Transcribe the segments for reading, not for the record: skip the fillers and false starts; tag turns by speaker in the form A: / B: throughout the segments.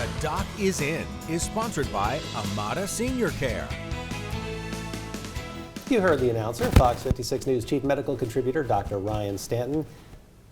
A: The Doc is In is sponsored by Amada Senior Care.
B: You heard the announcer, Fox 56 News Chief Medical Contributor Dr. Ryan Stanton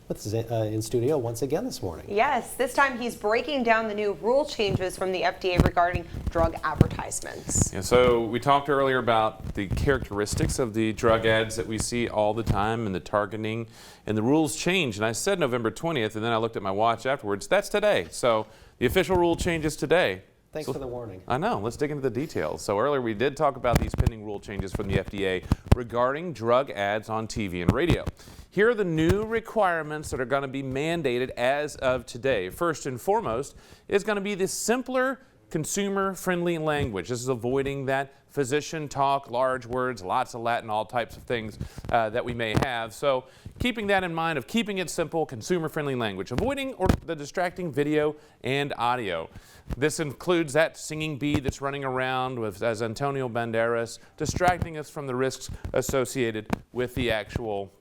B: with us in studio once again this morning.
C: Yes, this time he's breaking down the new rule changes from the FDA regarding drug advertisements.
D: Yeah, so we talked earlier about the characteristics of the drug ads that we see all the time and the targeting, and the rules change. And I said November 20th, and then I looked at my watch afterwards. That's today. So the official rule changes today.
B: Thanks for the warning.
D: I know. Let's dig into the details. So earlier we did talk about these pending rule changes from the FDA regarding drug ads on TV and radio. Here are the new requirements that are going to be mandated as of today. First and foremost is going to be the simpler consumer-friendly language. This is avoiding that physician talk, large words, lots of Latin, all types of things that we may have. So keeping that in mind of keeping it simple, consumer-friendly language, avoiding the distracting video and audio. This includes that singing bee that's running around as Antonio Banderas, distracting us from the risks associated with the actual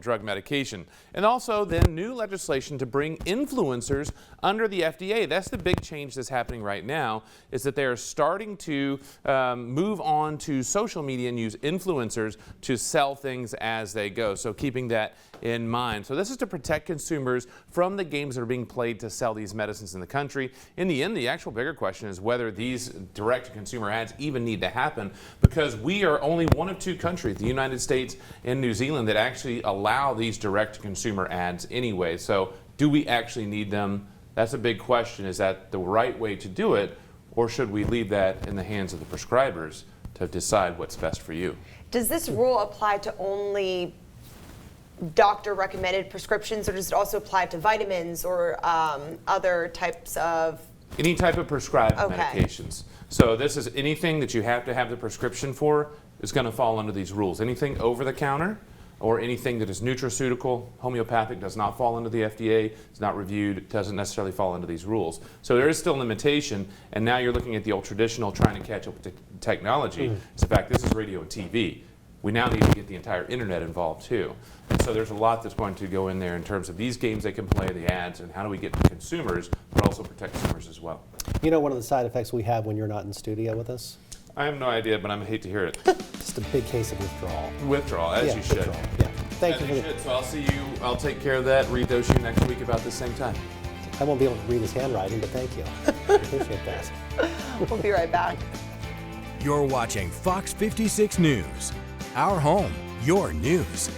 D: drug medication. And also then new legislation to bring influencers under the FDA. That's the big change that's happening right now, is that they are starting to move on to social media and use influencers to sell things as they go. So keeping that in mind. So this is to protect consumers from the games that are being played to sell these medicines in the country. In the end, the actual bigger question is whether these direct-to-consumer ads even need to happen, because we are only one of two countries, the United States and New Zealand, that actually allow these direct-to-consumer ads anyway. So do we actually need them? That's a big question. Is that the right way to do it, or should we leave that in the hands of the prescribers to decide what's best for you?
C: Does this rule apply to only doctor-recommended prescriptions, or does it also apply to vitamins or other types of...
D: Any type of prescribed medications. So this is anything that you have to have the prescription for is going to fall under these rules. Anything over the counter or anything that is nutraceutical, homeopathic, does not fall under the FDA, it's not reviewed, it doesn't necessarily fall under these rules. So there is still limitation, and now you're looking at the old traditional trying to catch up with technology. In fact, this is radio and TV. We now need to get the entire internet involved too. And so there's a lot that's going to go in there in terms of these games they can play, the ads, and how do we get to consumers, but also protect consumers as well.
B: You know one of the side effects we have when you're not in studio with us?
D: I have no idea, but I'm going to hate to hear it.
B: Just a big case of withdrawal.
D: Withdrawal, as you should.
B: Withdrawal. Yeah. Thank you for
D: that. So I'll see you, I'll take care of that, read those to you next week about the same time.
B: I won't be able to read his handwriting, but thank you. I appreciate that.
C: We'll be right back.
A: You're watching Fox 56 News. Our home, your news.